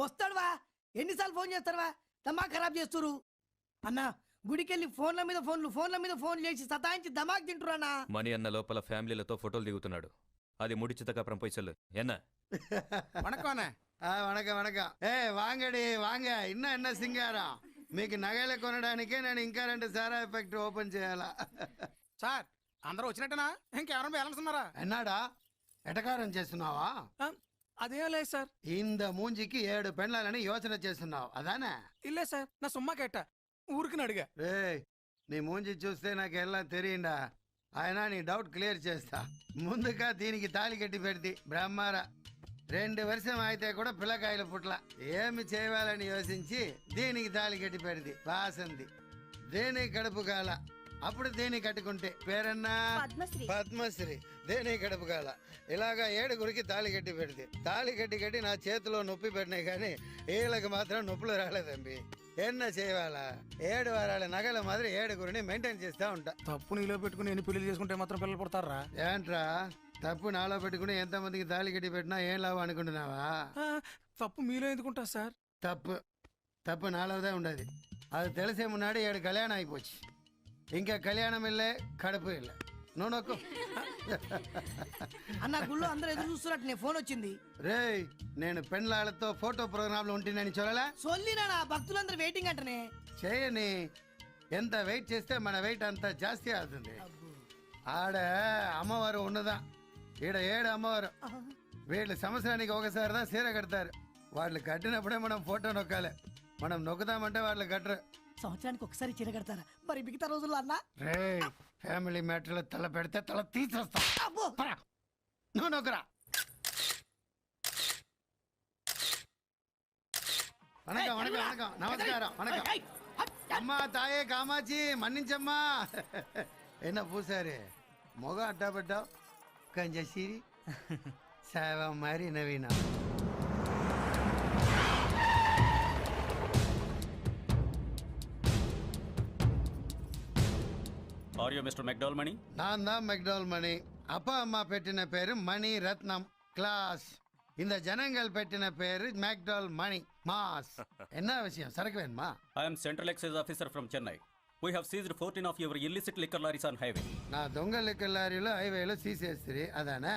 వస్తాడువా, ఎన్నిసార్లు ఫోన్ చేస్తారువా, దమా ఖరాబ్ చేస్తురు అన్నా. గుడికెళ్ళి ఫోన్ల మీద ఫోన్లు చేసి సతాయించి దమాక్ తింటురానా. మణి అన్న లోపల ఫ్యామిలీలతో ఫోటోలు దిగుతున్నాడు. అది முடிச்சதுக்கு அப்புறம் போய் சொல்லு. என்ன வணக்கம் வணக்கம். வாங்கடி வாங்க. என்ன సింగారం మీకు నగలు కొనడానికే నేను ఇంకా 2 సారా ఎఫెక్ట్ ఓపెన్ చేయాలా? సార్ అందరూ వచ్చినట్టనా? ఇంకెవరైనా బ్యాలెన్స్ ఉన్నారా? ఎన్నాడా ఎటకారం చేస్తున్నావా? అదేం లేదు సార్. ఇంద మూంజికి 7 పెళ్ళాలని యోచన చేస్తున్నావు అదానా? ఇల్లే సార్, నా సుమ్మా కేట ఊరికి అడిగా. రే నీ మూంజి చూస్తే నాకు ఎలా తెలియండా? ఆయన నీ డౌట్ క్లియర్ చేస్తా. ముందుగా దీనికి తాళి కట్టి పెడితే బ్రహ్మారా 2 వర్షం అయితే కూడా పిల్లకాయలు పుట్ల. ఏమి చేయాలని యోచించి దీనికి తాళి కట్టి పెడితే వాసంది. దేని కడుపు కాల, అప్పుడు దేని కట్టుకుంటే పేరన్నా పద్మశ్రీ. దేని కడుపు కాల ఇలాగా 7గురికి తాళి కట్టి పెడితే తాళి కట్టి నా చేతిలో నొప్పి పెట్టినాయి కానీ వీళ్ళకి మాత్రం నొప్పులు రాలేదండి. ఎన్న చేయాలా? 7 వారాల నగల మాదిరి 7గురిని మెయింటైన్ చేస్తా ఉంటా. తప్పు నీలో పెట్టుకుని ఎన్ని పెళ్లి చేసుకుంటే మాత్రం పిల్లలు పుడతారా? ఏంట్రా తప్పు నాలో పెట్టుకుని ఎంతమందికి తాళి కట్టి పెట్టినా ఏం లాభం అనుకుంటున్నావా? తప్పు మీలో ఎందుకుంటా సార్? తప్పు నాలోదే ఉండదు. అది తెలిసే మున్నాడు 7 కళ్యాణం అయిపోச்சு. ఇంకా కళ్యాణం ఇల్లే కడుపు ఇల్లే. నువ్వు నొక్కు అన్న. గుళ్ళో అందరూ ఎదురు చూస్తున్నట్టు నీ ఫోన్ వచ్చింది. రేయ్ నేను పెళ్ళాళ్ళతో ఫోటో ప్రోగ్రామ్ లో ఉంటుందని చూడలే? సొల్లినా భక్తులందరూ వెయిటింగ్ అంటనే. చేయని ఎంత వెయిట్ చేస్తే మన వెయిట్ అంత జాస్తి అవుతుంది. ఆడ అమ్మవారు ఉన్నదా? ఈడ 7 అమ్మవారు. వీళ్ళు సంవత్సరానికి ఒకసారి దా సీర కడతారు. వాళ్ళు కట్టినప్పుడే మనం ఫోటో నొక్కాలి. మనం నొక్కుదామంటే వాళ్ళు కట్టరు. సంవత్సరానికి ఒకసారి చీర కడతారా? మరి మిగతా రోజుల్లో అన్నా ఫ్యామిలీ మ్యాటర్లో తల పెడితే తల తీసేస్తా. నువ్వు నొక్కరా. వణకం వణకం వణకం. నమస్కారం వణకం. అమ్మా తాయే కామాచి మన్నించమ్మా. ఎన్న పూసారే మొగ అడ్డా పడ్డావు కంజసిరి సేవ మరి నవీన. Are you Mr. McDowell Mani? நான் தான் மெக்டோல் மணி. அப்பா அம்மா పెట్టిన పేరు మణి రత్నం క్లాస్. இந்த ஜனங்கள் పెట్టిన పేరు மெக்டோல் மணி மாஸ். என்ன விஷயம்? சரக்கு வேணுமா? I am Central Excise Officer from Chennai. We have seized 14 of your illicit liquor lorries on highway. నా దొంగ లిక్కర్ లారీలో హైవేలో సీసేస్తుంది అదానా?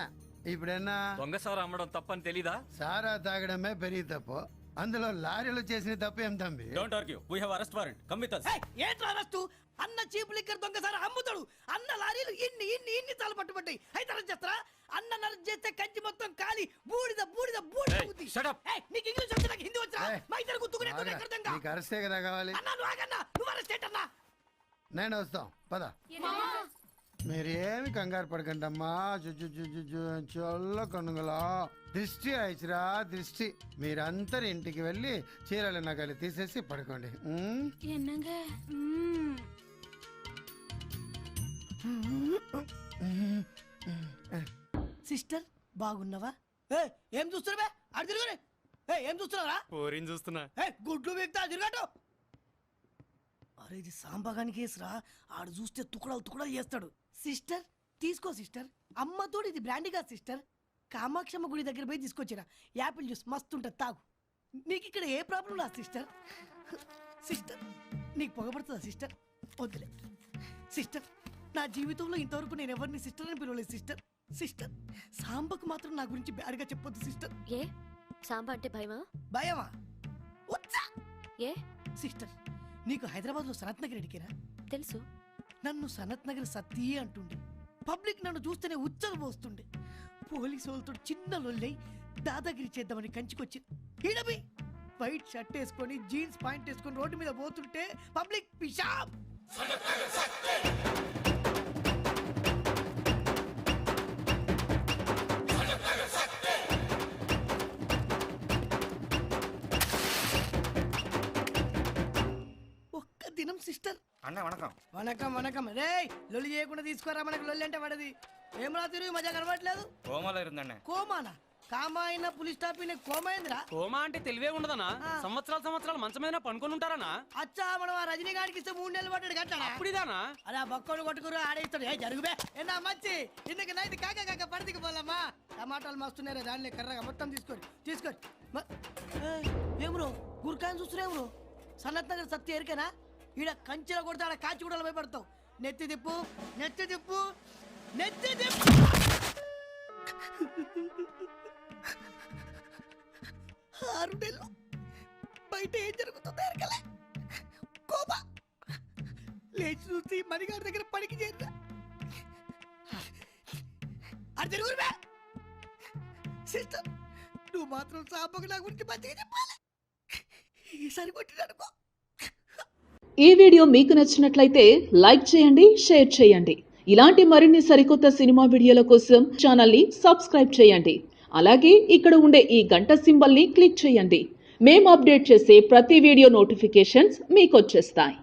ఇప్పుడన్నా దొంగసారా అమ్మడం తప్పని తెలీదా? సారా తాగడమే పెరిగి తప్పు, అందులో లారీలు చేసిన తప్పు ఏం తంబి? Don't argue. We have arrest warrant. Come with us. ఏంట్రా అరెస్టు? అన్న చీప్ లిక్కర్ దొంగసారి అమ్ముతాడు. అన్న లారీలు ఇన్ని తాలు పట్టుబట్టాయి. అయితే అరెస్ట్ చేస్తారా? అన్న నరెస్ట్ చేస్తే కంచి మొత్తం కాలి బూడిద బూడిద బూడిద. Shut up. నీకు ఇంగ్లీష్ వచ్చి నాకు హిందీ వచ్చా? మా ఇద్దరు గుర్తుకునే నీకు అరెస్టే కదా కావాలి? అన్నా నువ్వు ఆగన్నా, నువ్వు అరెస్ట్ ఏంటన్నా? నేను వస్తాం పద. మీరేమి కంగారు పడకండి అమ్మా. చొల్ల కనుగలా దృష్టి అయిచిరా దృష్టి. మీరందరు ఇంటికి వెళ్ళి చీరలు నగలు తీసేసి పడుకోండి. సిస్టర్ బాగున్నావా? ఏం చూస్తున్నావా? అడు తిరుగురే. ఏం చూస్తున్నావా? పోరిని చూస్తున్నా. గుడ్లు వీక్తా తిరగటు. అరే ఇది సాంబగాని కేసురా. ఆడు చూస్తే తుకడాలు చేస్తాడు. సిస్టర్ తీసుకో సిస్టర్. అమ్మతోడు ఇది బ్రాండీ కాదు సిస్టర్. కామాక్షమ్మ గుడి దగ్గర పోయి తీసుకొచ్చిరా. యాపిల్ జ్యూస్ మస్తు ఉంటుంది, తాగు. నీకు ఇక్కడ ఏ ప్రాబ్లం రా సిస్టర్? సిస్టర్ నీకు పొగపడుతుందా సిస్టర్? వద్దులే సిస్టర్. నా జీవితంలో ఇంతవరకు నేను ఎవరిని సిస్టర్ అని పిలవలేదు సిస్టర్. సిస్టర్ సాంబకు మాత్రం నా గురించి బ్యాడ్గా చెప్పొద్దు సిస్టర్. ఏ సాంబ అంటే భయమా? భయమా? వచ్చా ఏ సిస్టర్ నీకు హైదరాబాద్ లో సనత్ నగర్ ఎడికేనా? తెలుసు. నన్ను సనత్ నగర్ సతీ అంటుండే. పబ్లిక్ నన్ను చూస్తేనే ఉచ్చలు పోస్తుండే. పోలీసు వాళ్ళతో చిన్న లొల్లై దాదాగిరి చేద్దామని కంచికొచ్చి ఈడబి వైట్ షర్ట్ వేసుకొని జీన్స్ పాయింట్ వేసుకొని రోడ్డు మీద పోతుంటే పబ్లిక్ పిషాబ్. ఒక్క దినం సిస్టర్. అన్న వణకం. వణకం వణకం. రే లొల్లి చేయకుండా తీసుకోరా. మనకు లొల్లి అంటే పడది. ఏం రా తిరుగు మజా కనబడట్లేదు. కోమాలో ఉందన్న. కోమానా? కామా అయిన పులి స్టాప్ అయిన కోమైందిరా. కోమా అంటే తెలివే ఉండదనా? సంవత్సరాలు మంచం మీద పనుకొని ఉంటారనా? అచ్చా మనం ఆ రజనీకాంత్కి ఇస్తే 3 నెలలు పట్టాడు కట్టాడా? అప్పుడిదానా? అరే ఆ బక్కోడు కొట్టుకురు ఆడేస్తాడు. ఏ జరుగుబే ఎన్నా మంచి ఇందుకు నైట్ కాక పడిదికి పోలమ్మా. టమాటాలు మస్తున్నారే దానిలో కర్రగా మొత్తం తీసుకొని ఏం బ్రో గుర్కాయని చూస్తున్నా బ్రో. సనత్ నగర్ సత్య ఎరికేనా? ఈడ కంచెలో కొడితే ఆడ కాచి కూడా భయపడతావు. నెత్తి తిప్పు 6 నెలలు బయట ఏం జరుగుతుందో ఎరకలే. కోపా లేచి చూసి మణిగారి దగ్గర పనికి చేరా. అది జరుగురుబే. సిస్టర్ నువ్వు మాత్రం సాంబకు నా గురించి మంచిగా చెప్పాలి. ఈసారి కొట్టిననుకో. ఈ వీడియో మీకు నచ్చినట్లయితే లైక్ చేయండి, షేర్ చేయండి. ఇలాంటి మరిన్ని సరికొత్త సినిమా వీడియోల కోసం ఛానల్ని సబ్స్క్రైబ్ చేయండి. అలాగే ఇక్కడ ఉండే ఈ గంట సింబల్ని క్లిక్ చేయండి. మేము అప్డేట్ చేసే ప్రతి వీడియో నోటిఫికేషన్స్ మీకు వచ్చేస్తాయి.